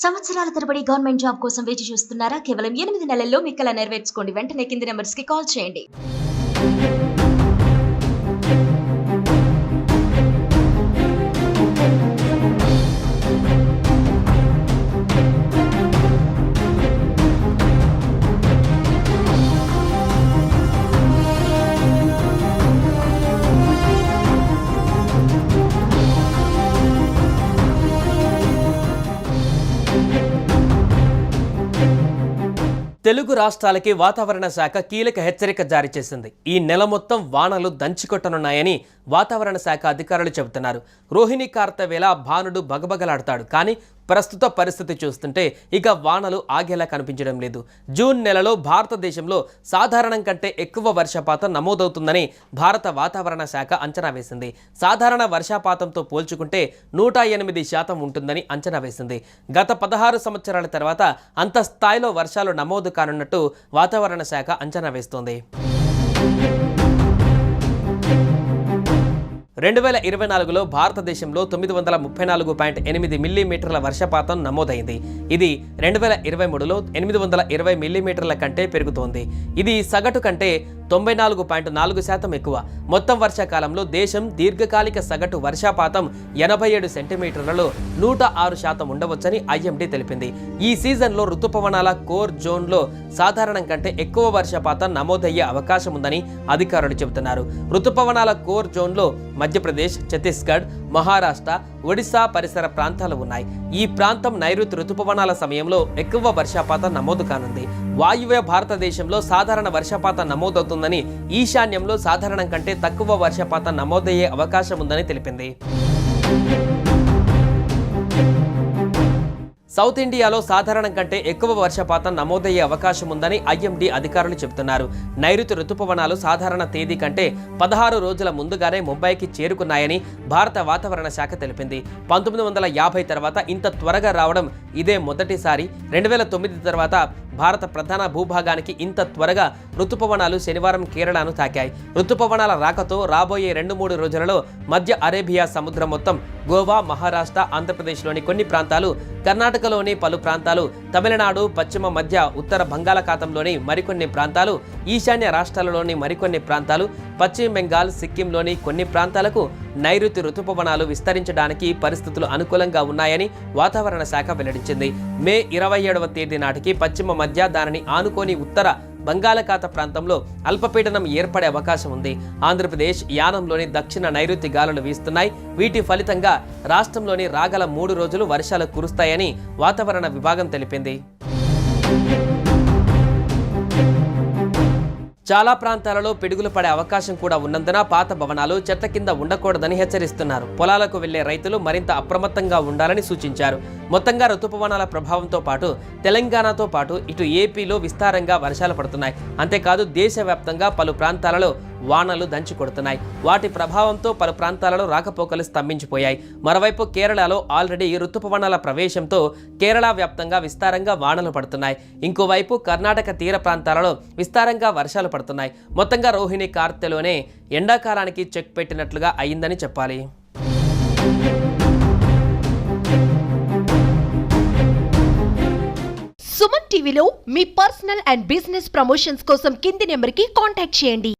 సంవత్సరాల తరబడి government job కోసం వేచి చూస్తున్నారా? కేవలం 8 నెలల్లో మీ కల నెరవేర్చుకోండి. వెంటనే కింది నెంబర్స్ కి కాల్ చేయండి. తెలుగు రాష్ట్రాలకి వాతావరణ శాఖ కీలక హెచ్చరిక జారీ చేసింది. ఈ నెల మొత్తం వానలు దంచికొట్టనున్నాయని వాతావరణ శాఖ అధికారులు చెబుతున్నారు. రోహిణి కార్తె వేళ భానుడు బగబగలాడతాడు. కానీ ప్రస్తుత పరిస్థితి చూస్తుంటే ఇక వానలు ఆగేలా కనిపించడం లేదు. జూన్ నెలలో భారతదేశంలో సాధారణం కంటే ఎక్కువ వర్షపాతం నమోదవుతుందని భారత వాతావరణ శాఖ అంచనా వేసింది. సాధారణ వర్షపాతంతో పోల్చుకుంటే 108% ఉంటుందని అంచనా వేసింది. గత 16 సంవత్సరాల తర్వాత అంత స్థాయిలో వర్షాలు నమోదు కానున్నట్టు వాతావరణ శాఖ అంచనా వేస్తోంది. 2024లో భారతదేశంలో 934.8 మిల్లీమీటర్ల వర్షపాతం నమోదైంది. ఇది 2023లో 820 మిల్లీమీటర్ల కంటే పెరుగుతోంది. ఇది సగటు కంటే 94.4% ఎక్కువ. మొత్తం వర్షాకాలంలో దేశం దీర్ఘకాలిక సగటు వర్షపాతం 87 సెంటీమీటర్లలో 106% ఉండవచ్చని ఐఎండీ తెలిపింది. ఈ సీజన్లో రుతుపవనాల కోర్ జోన్లో సాధారణం కంటే ఎక్కువ వర్షపాతం నమోదయ్యే అవకాశం ఉందని అధికారులు చెబుతున్నారు. రుతుపవనాల కోర్ జోన్లో మధ్యప్రదేశ్, ఛత్తీస్గఢ్, మహారాష్ట్ర, ఒడిశా పరిసర ప్రాంతాలు ఉన్నాయి. ఈ ప్రాంతం నైరుతి రుతుపవనాల సమయంలో ఎక్కువ వర్షపాతం నమోదు కానుంది. వాయువ్య భారతదేశంలో సాధారణ వర్షపాతం నమోదవుతుందని, ఈశాన్యంలో సాధారణం కంటే తక్కువ వర్షపాతం నమోదయ్యే అవకాశం ఉందని తెలిపింది. సౌత్ ఇండియాలో సాధారణం కంటే ఎక్కువ వర్షపాతం నమోదయ్యే అవకాశం ఉందని ఐఎండీ అధికారులు చెబుతున్నారు. నైరుతి రుతుపవనాలు సాధారణ తేదీ కంటే 16 రోజుల ముందుగానే ముంబైకి చేరుకున్నాయని భారత వాతావరణ శాఖ తెలిపింది. 1950 తర్వాత ఇంత త్వరగా రావడం ఇదే మొదటిసారి. 2009 తర్వాత భారత ప్రధాన భూభాగానికి ఇంత త్వరగా రుతుపవనాలు శనివారం కేరళను తాకాయి. రుతుపవనాల రాకతో రాబోయే 2-3 రోజులలో మధ్య అరేబియా సముద్రం మొత్తం, గోవా, మహారాష్ట్ర, ఆంధ్రప్రదేశ్లోని కొన్ని ప్రాంతాలు, కర్ణాటకలోని పలు ప్రాంతాలు, తమిళనాడు, పశ్చిమ మధ్య ఉత్తర బంగాళాఖాతంలోని మరికొన్ని ప్రాంతాలు, ఈశాన్య రాష్ట్రాలలోని మరికొన్ని ప్రాంతాలు, పశ్చిమ బెంగాల్, సిక్కింలోని కొన్ని ప్రాంతాలకు నైరుతి రుతుపవనాలు విస్తరించడానికి పరిస్థితులు అనుకూలంగా ఉన్నాయని వాతావరణ శాఖ వెల్లడించింది. మే 27వ తేదీ నాటికి పశ్చిమ మధ్య, దానిని ఆనుకోని ఉత్తర బంగాళాఖాత ప్రాంతంలో అల్పపీడనం ఏర్పడే అవకాశం ఉంది. ఆంధ్రప్రదేశ్, యానంలోని దక్షిణ నైరుతి గాలులు వీస్తున్నాయి. వీటి ఫలితంగా రాష్ట్రంలోని రాగల 3 రోజులు వర్షాలు కురుస్తాయని వాతావరణ విభాగం తెలిపింది. చాలా ప్రాంతాలలో పిడుగులు పడే అవకాశం కూడా ఉన్నందున పాత భవనాలు, చెట్ల కింద ఉండకూడదని హెచ్చరిస్తున్నారు. పొలాలకు వెళ్లే రైతులు మరింత అప్రమత్తంగా ఉండాలని సూచించారు. మొత్తంగా రుతుపవనాల ప్రభావంతో పాటు తెలంగాణతో పాటు ఇటు ఏపీలో విస్తారంగా వర్షాలు పడుతున్నాయి. అంతేకాదు దేశవ్యాప్తంగా పలు ప్రాంతాలలో వానలు దంచి కొడుతున్నాయి. వాటి ప్రభావంతో పలు ప్రాంతాలలో రాకపోకలు స్తంభించిపోయాయి. మరోవైపు కేరళలో ఆల్రెడీ రుతుపవనాల ప్రవేశంతో కేరళ వ్యాప్తంగా విస్తారంగా వానలు పడుతున్నాయి. ఇంకోవైపు కర్ణాటక తీర ప్రాంతాలలో విస్తారంగా వర్షాలు పడుతున్నాయి. మొత్తంగా రోహిణి కార్తెలోనే ఎండాకాలానికి చెక్ పెట్టినట్లుగా అయిందని చెప్పాలి. సుమన్ టీవీలో మీ పర్సనల్ అండ్ బిజినెస్ ప్రమోషన్స్ కోసం కింది నెంబర్కి కాంటాక్ట్ చేయండి.